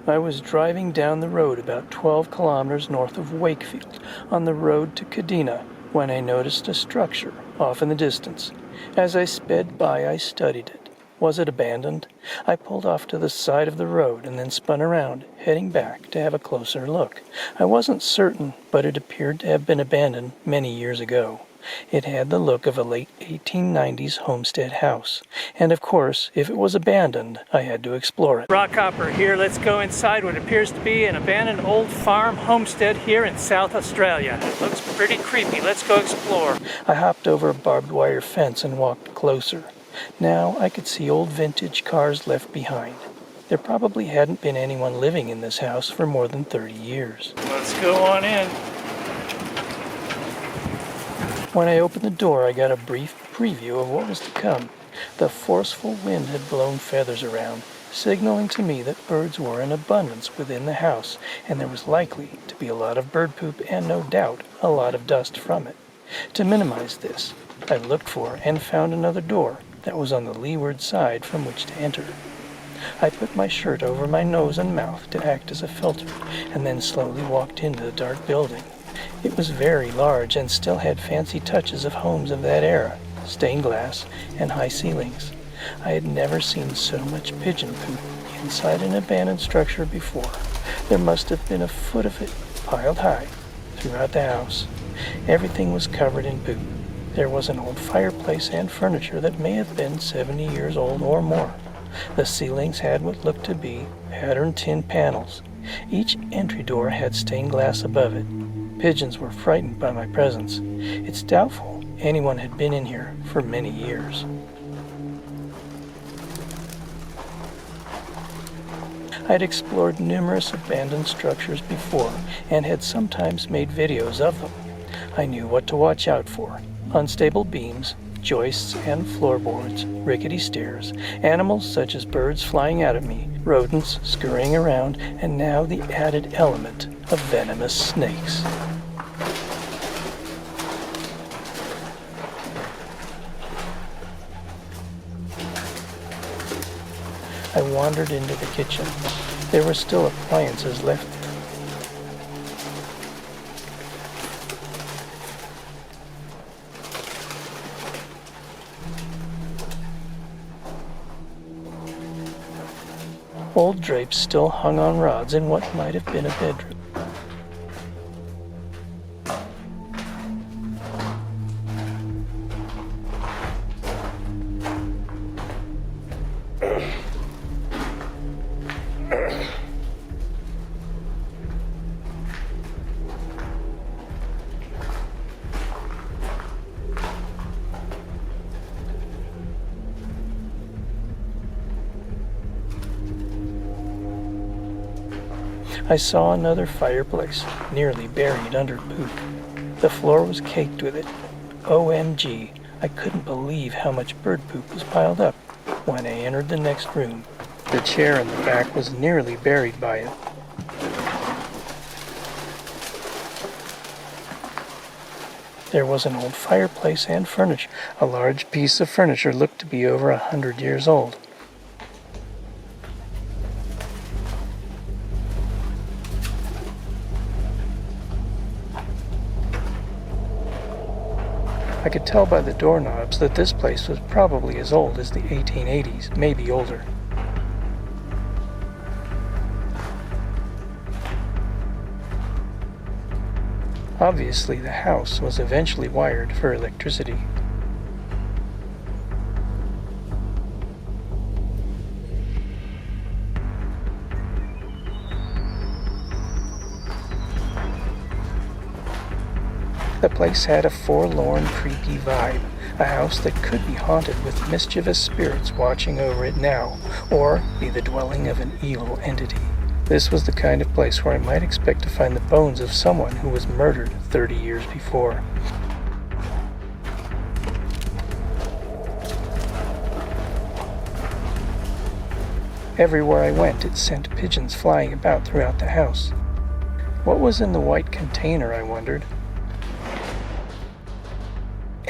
I was driving down the road about 12 kilometers north of Wakefield on the road to Kadena when I noticed a structure off in the distance. As I sped by, I studied it. Was it abandoned? I pulled off to the side of the road and then spun around, heading back to have a closer look. I wasn't certain, but it appeared to have been abandoned many years ago. It had the look of a late 1890s homestead house. And of course, if it was abandoned, I had to explore it. Rockhopper here. Let's go inside what appears to be an abandoned old farm homestead here in South Australia. It looks pretty creepy. Let's go explore. I hopped over a barbed wire fence and walked closer. Now I could see old vintage cars left behind. There probably hadn't been anyone living in this house for more than 30 years. Let's go on in. When I opened the door, I got a brief preview of what was to come. The forceful wind had blown feathers around, signaling to me that birds were in abundance within the house, and there was likely to be a lot of bird poop and no doubt a lot of dust from it. To minimize this, I looked for and found another door that was on the leeward side from which to enter. I put my shirt over my nose and mouth to act as a filter, and then slowly walked into the dark building. It was very large and still had fancy touches of homes of that era, stained glass and high ceilings. I had never seen so much pigeon poop inside an abandoned structure before. There must have been a foot of it piled high throughout the house. Everything was covered in poop. There was an old fireplace and furniture that may have been 70 years old or more. The ceilings had what looked to be patterned tin panels. Each entry door had stained glass above it. Pigeons were frightened by my presence. It's doubtful anyone had been in here for many years. I had explored numerous abandoned structures before and had sometimes made videos of them. I knew what to watch out for: unstable beams, joists and floorboards, rickety stairs, animals such as birds flying out at me, rodents scurrying around, and now the added element of venomous snakes. I wandered into the kitchen. There were still appliances left there. Old drapes still hung on rods in what might have been a bedroom. I saw another fireplace, nearly buried under poop. The floor was caked with it. OMG, I couldn't believe how much bird poop was piled up. When I entered the next room, the chair in the back was nearly buried by it. There was an old fireplace and furniture. A large piece of furniture looked to be over 100 years old. I could tell by the doorknobs that this place was probably as old as the 1880s, maybe older. Obviously, the house was eventually wired for electricity. The place had a forlorn, creepy vibe, a house that could be haunted with mischievous spirits watching over it now, or be the dwelling of an evil entity. This was the kind of place where I might expect to find the bones of someone who was murdered 30 years before. Everywhere I went, it sent pigeons flying about throughout the house. What was in the white container, I wondered?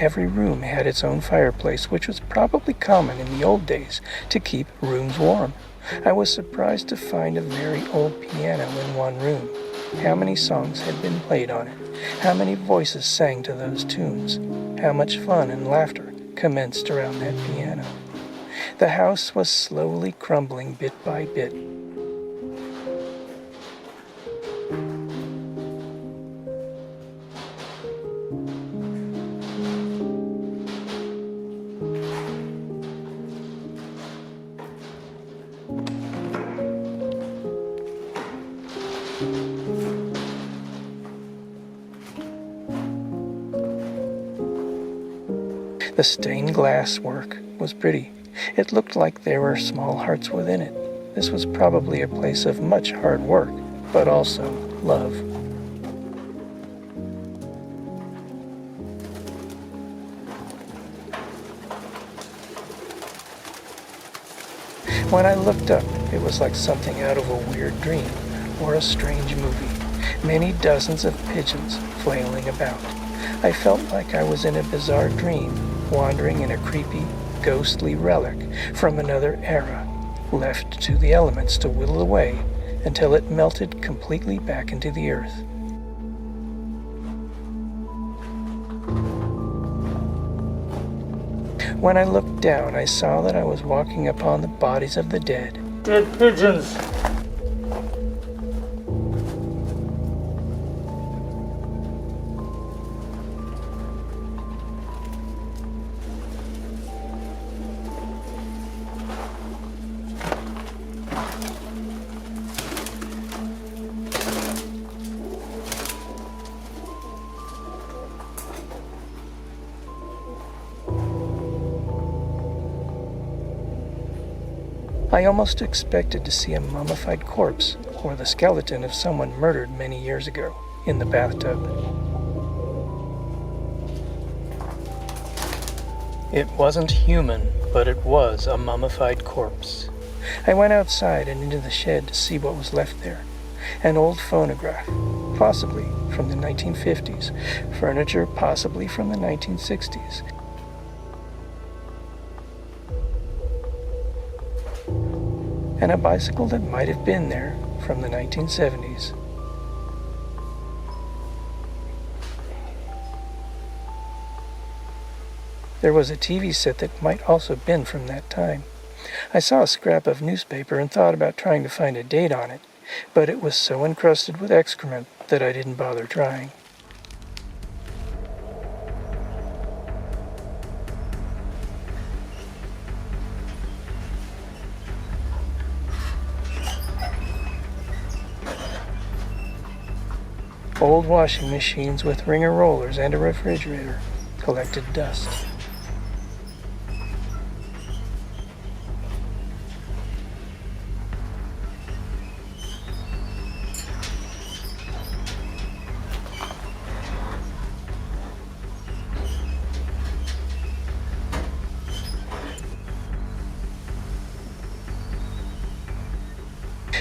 Every room had its own fireplace, which was probably common in the old days to keep rooms warm. I was surprised to find a very old piano in one room. How many songs had been played on it? How many voices sang to those tunes? How much fun and laughter commenced around that piano? The house was slowly crumbling bit by bit. The stained glass work was pretty. It looked like there were small hearts within it. This was probably a place of much hard work, but also love. When I looked up, it was like something out of a weird dream or a strange movie. Many dozens of pigeons flailing about. I felt like I was in a bizarre dream, wandering in a creepy, ghostly relic from another era, left to the elements to whittle away until it melted completely back into the earth. When I looked down, I saw that I was walking upon the bodies of the dead. Dead pigeons! I almost expected to see a mummified corpse or the skeleton of someone murdered many years ago in the bathtub. It wasn't human, but it was a mummified corpse. I went outside and into the shed to see what was left there. An old phonograph, possibly from the 1950s, furniture possibly from the 1960s, and a bicycle that might have been there from the 1970s. There was a TV set that might also have been from that time. I saw a scrap of newspaper and thought about trying to find a date on it, but it was so encrusted with excrement that I didn't bother trying. Old washing machines with wringer rollers and a refrigerator collected dust.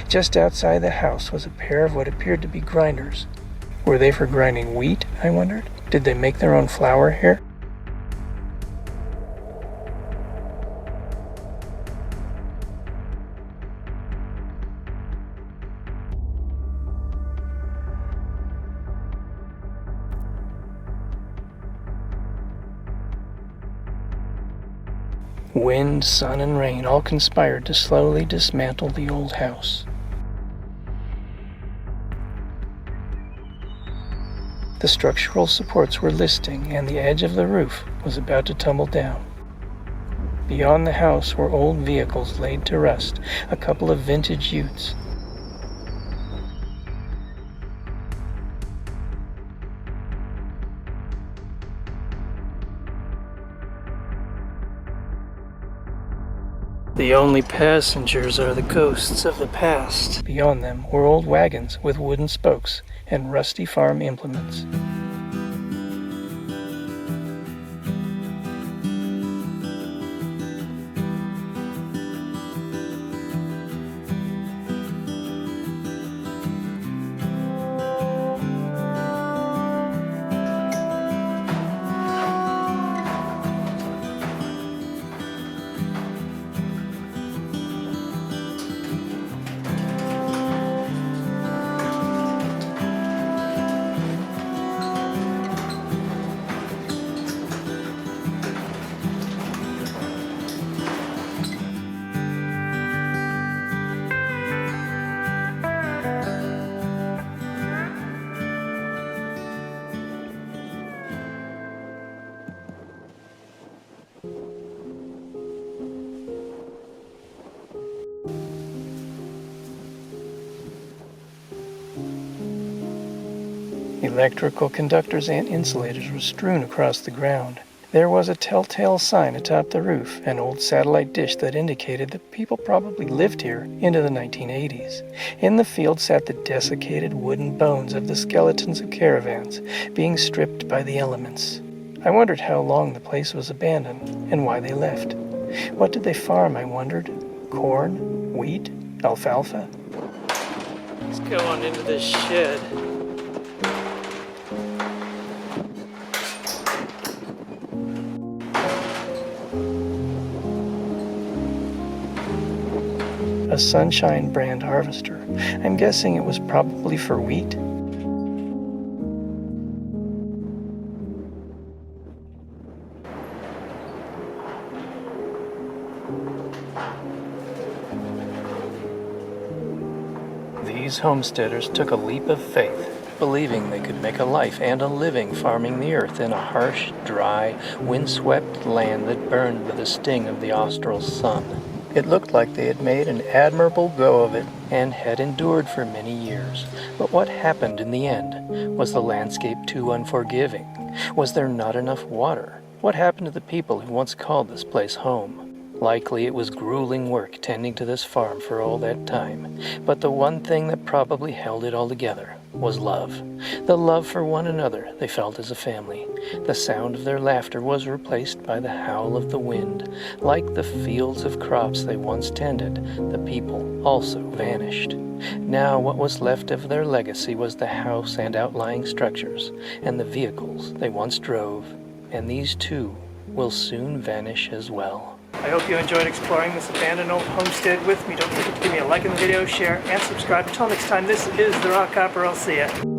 Just outside the house was a pair of what appeared to be grinders. Were they for grinding wheat, I wondered? Did they make their own flour here? Wind, sun, and rain all conspired to slowly dismantle the old house. The structural supports were listing, and the edge of the roof was about to tumble down. Beyond the house were old vehicles laid to rust, a couple of vintage utes. The only passengers are the ghosts of the past. Beyond them were old wagons with wooden spokes and rusty farm implements. Electrical conductors and insulators were strewn across the ground. There was a telltale sign atop the roof, an old satellite dish that indicated that people probably lived here into the 1980s. In the field sat the desiccated wooden bones of the skeletons of caravans, being stripped by the elements. I wondered how long the place was abandoned and why they left. What did they farm, I wondered? Corn? Wheat? Alfalfa? Let's go on into this shed. A Sunshine brand harvester. I'm guessing it was probably for wheat. These homesteaders took a leap of faith, believing they could make a life and a living farming the earth in a harsh, dry, windswept land that burned with the sting of the austral sun. It looked like they had made an admirable go of it and had endured for many years. But what happened in the end? Was the landscape too unforgiving? Was there not enough water? What happened to the people who once called this place home? Likely it was grueling work tending to this farm for all that time, but the one thing that probably held it all together was love. The love for one another they felt as a family. The sound of their laughter was replaced by the howl of the wind. Like the fields of crops they once tended, the people also vanished. Now what was left of their legacy was the house and outlying structures, and the vehicles they once drove, and these too will soon vanish as well. I hope you enjoyed exploring this abandoned old homestead with me. Don't forget to give me a like in the video, share, and subscribe. Until next time, this is the Rockhopper. I'll see ya.